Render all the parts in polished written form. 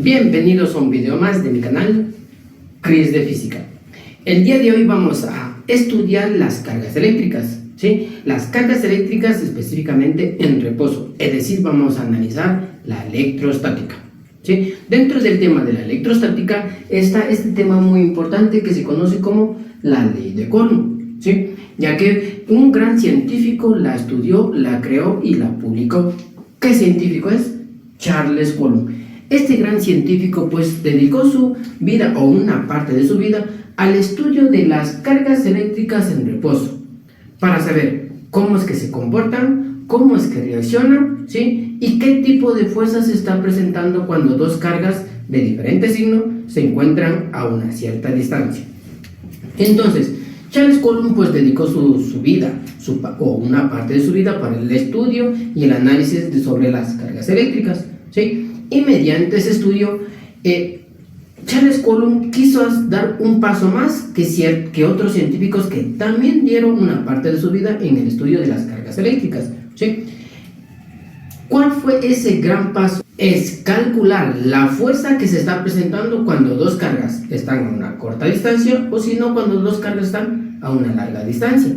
Bienvenidos a un video más de mi canal Chris de Física. El día de hoy vamos a estudiar las cargas eléctricas, ¿sí? Las cargas eléctricas específicamente en reposo, es decir, vamos a analizar la electrostática, ¿sí? Dentro del tema de la electrostática está este tema muy importante que se conoce como la ley de Coulomb, ¿sí? Ya que un gran científico la estudió, la creó y la publicó. ¿Qué científico es? Charles Coulomb. Este gran científico pues dedicó su vida o una parte de su vida al estudio de las cargas eléctricas en reposo para saber cómo es que se comportan, cómo es que reaccionan, ¿sí? Y qué tipo de fuerza se está presentando cuando dos cargas de diferente signo se encuentran a una cierta distancia. Entonces, Charles Coulomb pues dedicó su vida o una parte de su vida para el estudio y el análisis sobre las cargas eléctricas, ¿sí? Y mediante ese estudio, Charles Coulomb quiso dar un paso más que otros científicos que también dieron una parte de su vida en el estudio de las cargas eléctricas, ¿sí? ¿Cuál fue ese gran paso? Es calcular la fuerza que se está presentando cuando dos cargas están a una corta distancia o si no cuando dos cargas están a una larga distancia,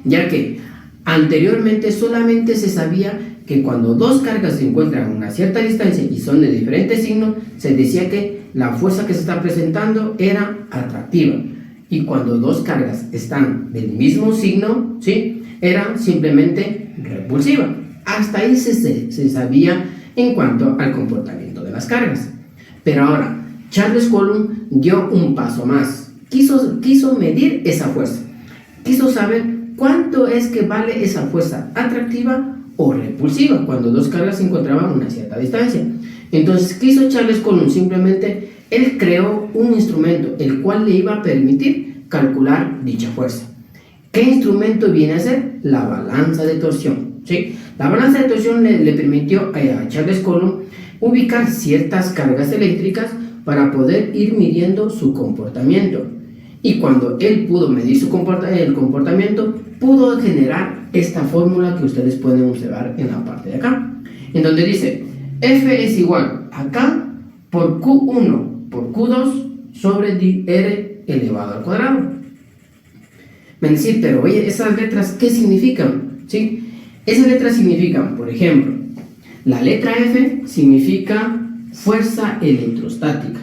ya que anteriormente solamente se sabía que cuando dos cargas se encuentran a una cierta distancia y son de diferente signo, se decía que la fuerza que se está presentando era atractiva, y cuando dos cargas están del mismo signo, ¿sí?, era simplemente repulsiva. Hasta ahí se sabía en cuanto al comportamiento de las cargas. Pero ahora, Charles Coulomb dio un paso más. Quiso medir esa fuerza. Quiso saber cuánto es que vale esa fuerza atractiva o repulsiva cuando dos cargas se encontraban a una cierta distancia. Entonces, ¿qué hizo Charles Coulomb? Simplemente él creó un instrumento el cual le iba a permitir calcular dicha fuerza. ¿Qué instrumento viene a ser? La balanza de torsión, ¿sí? La balanza de torsión le permitió a Charles Coulomb ubicar ciertas cargas eléctricas para poder ir midiendo su comportamiento. Y cuando él pudo medir el comportamiento, pudo generar esta fórmula que ustedes pueden observar en la parte de acá, en donde dice F es igual a K por Q1 por Q2 sobre R elevado al cuadrado. Me decís, pero oye, ¿esas letras qué significan? ¿Sí? Esas letras significan, por ejemplo, la letra F significa fuerza electrostática.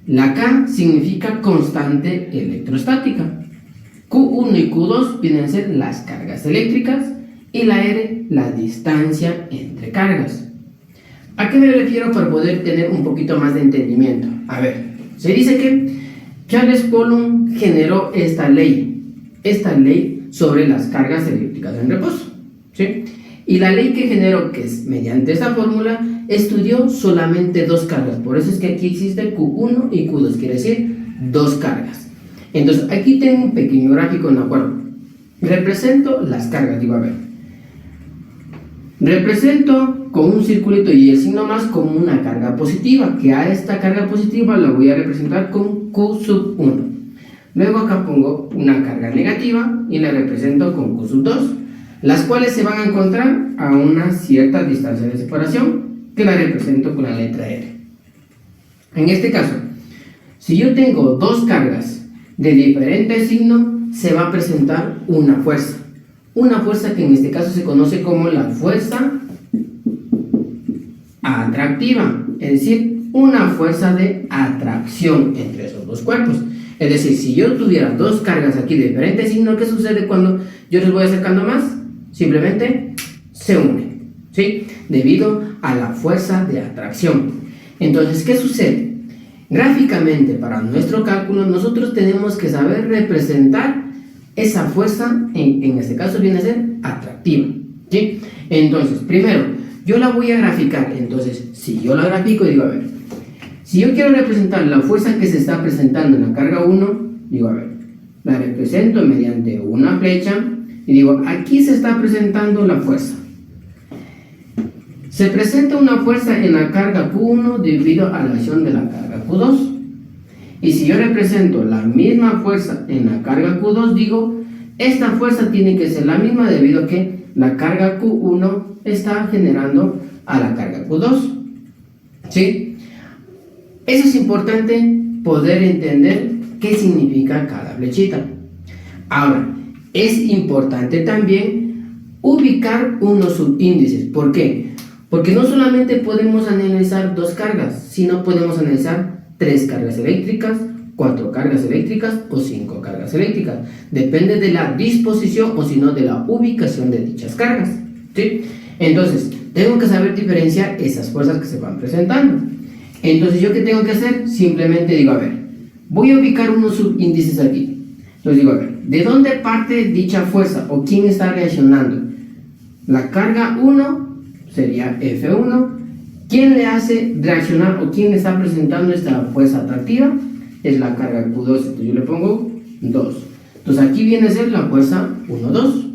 La K significa constante electrostática. Q1 y Q2 vienen a ser las cargas eléctricas y la R la distancia entre cargas. ¿A qué me refiero para poder tener un poquito más de entendimiento? A ver, se dice que Charles Coulomb generó esta ley sobre las cargas eléctricas en reposo, ¿sí? Y la ley que generó, que es mediante esta fórmula, estudió solamente dos cargas. Por eso es que aquí existe Q1 y Q2, quiere decir dos cargas. Entonces, aquí tengo un pequeño gráfico en el cual represento las cargas. Digo, a ver, represento con un circulito y el signo más como una carga positiva, que a esta carga positiva la voy a representar con Q sub 1. Luego acá pongo una carga negativa y la represento con Q sub 2, las cuales se van a encontrar a una cierta distancia de separación, que la represento con la letra R. En este caso, si yo tengo dos cargas de diferente signo, se va a presentar una fuerza que en este caso se conoce como la fuerza atractiva, es decir, una fuerza de atracción entre esos dos cuerpos. Es decir, si yo tuviera dos cargas aquí de diferente signo, ¿qué sucede cuando yo les voy acercando más? Simplemente se unen, ¿sí? Debido a la fuerza de atracción. Entonces, ¿qué sucede? Gráficamente, para nuestro cálculo, nosotros tenemos que saber representar esa fuerza, en este caso viene a ser atractiva, ¿sí? Entonces, primero, yo la voy a graficar. Entonces, si yo la grafico, digo, a ver, si yo quiero representar la fuerza que se está presentando en la carga 1, digo, a ver, la represento mediante una flecha y digo, aquí se está presentando la fuerza. Se presenta una fuerza en la carga Q1 debido a la acción de la carga Q2. Y si yo represento la misma fuerza en la carga Q2, digo, esta fuerza tiene que ser la misma debido a que la carga Q1 está generando a la carga Q2, ¿sí? Eso es importante poder entender qué significa cada flechita. Ahora, es importante también ubicar unos subíndices. ¿Por qué? Porque no solamente podemos analizar 2 cargas, sino podemos analizar 3 cargas eléctricas, 4 cargas eléctricas o 5 cargas eléctricas. Depende de la disposición o si no de la ubicación de dichas cargas, ¿sí? Entonces, tengo que saber diferenciar esas fuerzas que se van presentando. Entonces, ¿yo qué tengo que hacer? Simplemente digo, a ver, voy a ubicar unos subíndices aquí. Entonces digo, a ver, ¿de dónde parte dicha fuerza o quién está reaccionando? La carga 1 sería F1. ¿Quién le hace reaccionar o quién está presentando esta fuerza atractiva? Es la carga Q2, entonces yo le pongo 2. Entonces aquí viene a ser la fuerza 1, 2.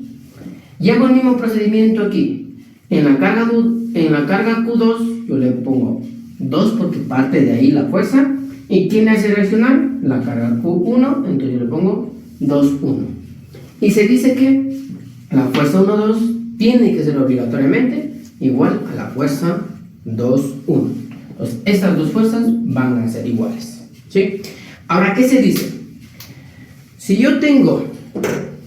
Y hago el mismo procedimiento aquí. En la carga Q2 yo le pongo 2 porque parte de ahí la fuerza. ¿Y quién le hace reaccionar? La carga Q1, entonces yo le pongo 2, 1. Y se dice que la fuerza 1, 2 tiene que ser obligatoriamente igual a la fuerza 2, 1. Entonces estas dos fuerzas van a ser iguales, ¿sí? Ahora, ¿qué se dice? Si yo tengo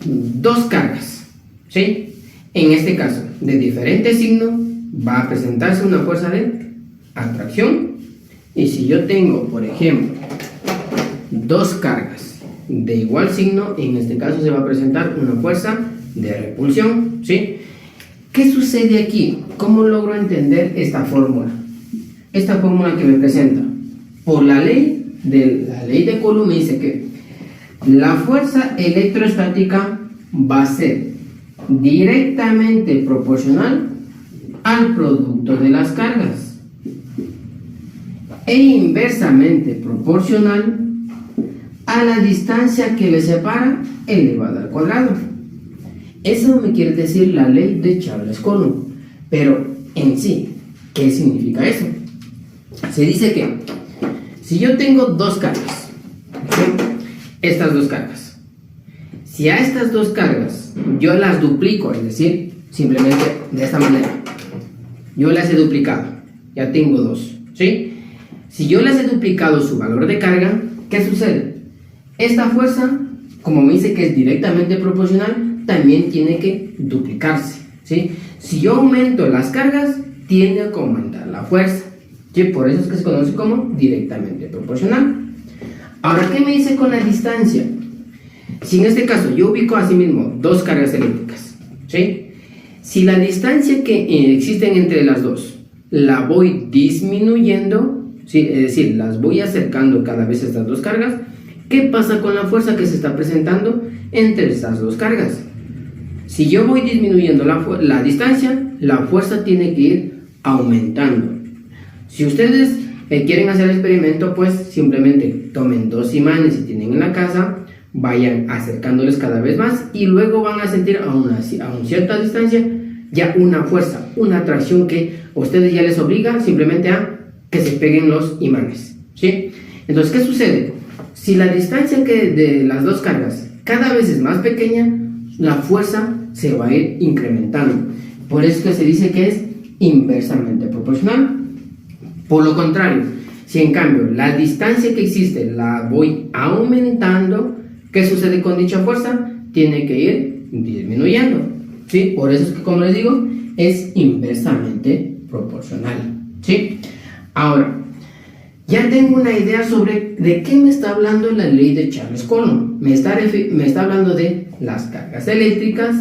2 cargas, ¿sí? En este caso, de diferente signo, va a presentarse una fuerza de atracción. Y si yo tengo, por ejemplo, 2 cargas de igual signo, en este caso se va a presentar una fuerza de repulsión, ¿sí? ¿Qué sucede aquí? ¿Cómo logro entender esta fórmula? Esta fórmula que me presenta, por la ley de Coulomb, me dice que la fuerza electrostática va a ser directamente proporcional al producto de las cargas e inversamente proporcional a la distancia que le separa elevada al cuadrado. Eso me quiere decir la ley de Charles Coulomb. Pero en sí, ¿qué significa eso? Se dice que si yo tengo 2 cargas, ¿sí? Estas 2 cargas, si a estas 2 cargas yo las duplico, es decir, simplemente de esta manera, yo las he duplicado, ya tengo 2, ¿sí? Si yo les he duplicado su valor de carga, ¿qué sucede? Esta fuerza, como me dice que es directamente proporcional, también tiene que duplicarse, ¿sí? Si yo aumento las cargas, tiende a aumentar la fuerza, ¿sí? Por eso es que se conoce como directamente proporcional. Ahora, ¿qué me dice con la distancia? Si en este caso yo ubico así mismo 2 cargas eléctricas, ¿sí? Si la distancia que existen entre las dos la voy disminuyendo, ¿sí? Es decir, las voy acercando cada vez a estas 2 cargas, ¿qué pasa con la fuerza que se está presentando entre estas 2 cargas? Si yo voy disminuyendo la distancia, la fuerza tiene que ir aumentando. Si ustedes quieren hacer el experimento, pues simplemente tomen 2 imanes si tienen en la casa, vayan acercándoles cada vez más y luego van a sentir a una cierta distancia ya una fuerza, una atracción que a ustedes ya les obliga simplemente a que se peguen los imanes, ¿sí? Entonces, ¿qué sucede? Si la distancia de las 2 cargas cada vez es más pequeña, la fuerza se va a ir incrementando. Por eso que se dice que es inversamente proporcional. Por lo contrario, si en cambio la distancia que existe la voy aumentando, ¿qué sucede con dicha fuerza? Tiene que ir disminuyendo, ¿sí? Por eso es que, como les digo, es inversamente proporcional, ¿sí? Ahora, ya tengo una idea sobre de qué me está hablando la ley de Charles Coulomb. Me está hablando de las cargas eléctricas,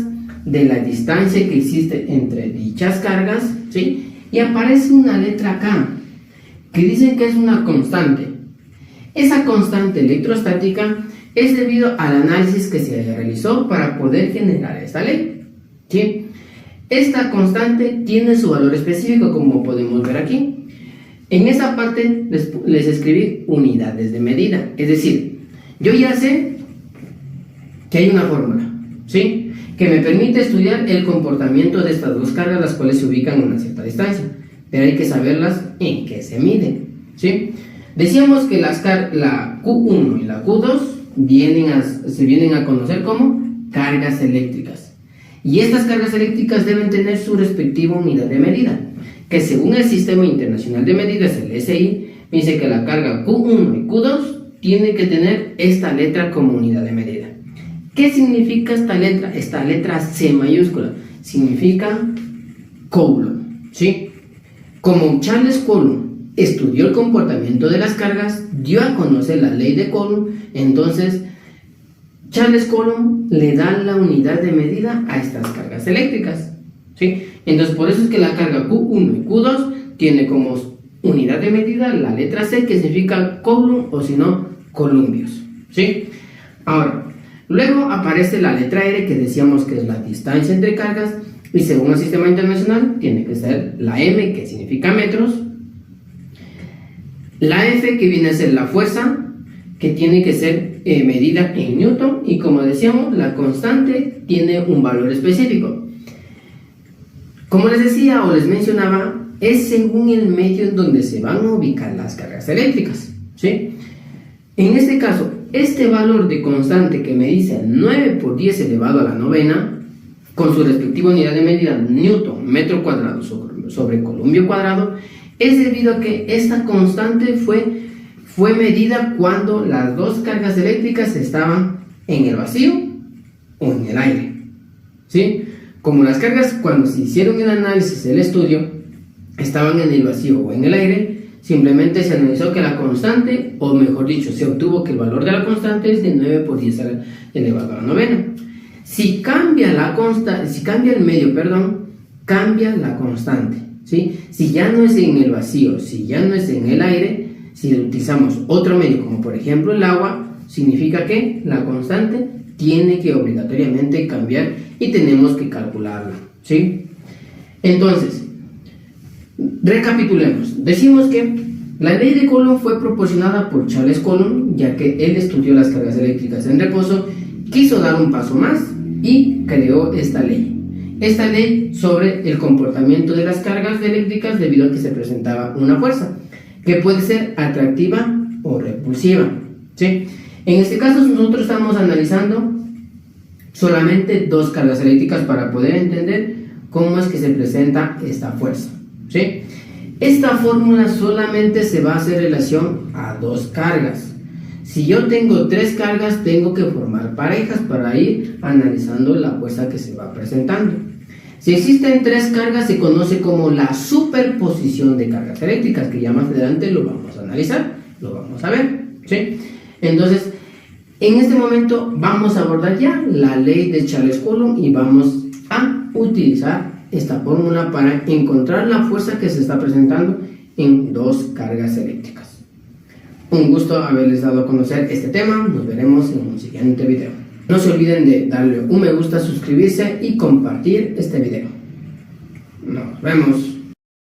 de la distancia que existe entre dichas cargas, ¿sí? Y aparece una letra K, que dicen que es una constante. Esa constante electrostática es debido al análisis que se realizó para poder generar esta ley, ¿sí? Esta constante tiene su valor específico, como podemos ver aquí. En esa parte les escribí unidades de medida, es decir, yo ya sé que hay una fórmula, ¿sí? Que me permite estudiar el comportamiento de estas 2 cargas, las cuales se ubican a una cierta distancia, pero hay que saberlas en qué se miden, ¿sí? Decíamos que la Q1 y la Q2 se vienen a conocer como cargas eléctricas, y estas cargas eléctricas deben tener su respectiva unidad de medida, que según el Sistema Internacional de Medidas, el SI, Dice que la carga Q1 y Q2 tiene que tener esta letra como unidad de medida. ¿Qué significa esta letra? Esta letra C mayúscula significa Coulomb, ¿sí? Como Charles Coulomb estudió el comportamiento de las cargas, dio a conocer la ley de Coulomb, entonces Charles Coulomb le da la unidad de medida a estas cargas eléctricas, ¿sí? Entonces por eso es que la carga Q1 y Q2 tiene como unidad de medida la letra C, que significa Coulomb o si no columbios, ¿sí? Ahora, luego aparece la letra R, que decíamos que es la distancia entre cargas, y según el sistema internacional tiene que ser la M, que significa metros, la F, que viene a ser la fuerza, que tiene que ser medida en newton, y como decíamos, la constante tiene un valor específico. Como les decía o les mencionaba, es según el medio en donde se van a ubicar las cargas eléctricas, ¿sí? En este caso, este valor de constante que me dice 9 por 10 elevado a la novena, con su respectiva unidad de medida newton metro cuadrado sobre columbio cuadrado, es debido a que esta constante fue medida cuando las dos cargas eléctricas estaban en el vacío o en el aire, ¿sí? Como las cargas, cuando se hicieron el análisis, el estudio, estaban en el vacío o en el aire, simplemente se analizó que la constante, o mejor dicho, se obtuvo que el valor de la constante es de 9 por 10 elevado a la novena. Si cambia el medio, cambia la constante, ¿sí? Si ya no es en el vacío, si ya no es en el aire, si utilizamos otro medio, como por ejemplo el agua, significa que la constante tiene que obligatoriamente cambiar y tenemos que calcularla, ¿sí? Entonces, recapitulemos. Decimos que la ley de Coulomb fue proporcionada por Charles Coulomb, ya que él estudió las cargas eléctricas en reposo, quiso dar un paso más y creó esta ley. Esta ley sobre el comportamiento de las cargas eléctricas debido a que se presentaba una fuerza, que puede ser atractiva o repulsiva, ¿sí? En este caso nosotros estamos analizando solamente dos cargas eléctricas para poder entender cómo es que se presenta esta fuerza, ¿sí? Esta fórmula solamente se va a hacer relación a dos cargas. Si yo tengo tres cargas, tengo que formar parejas para ir analizando la fuerza que se va presentando. Si existen tres cargas, se conoce como la superposición de cargas eléctricas, que ya más adelante lo vamos a analizar, lo vamos a ver, ¿sí? Entonces, en este momento vamos a abordar ya la ley de Charles Coulomb y vamos a utilizar esta fórmula para encontrar la fuerza que se está presentando en dos cargas eléctricas. Un gusto haberles dado a conocer este tema. Nos veremos en un siguiente video. No se olviden de darle un me gusta, suscribirse y compartir este video. Nos vemos.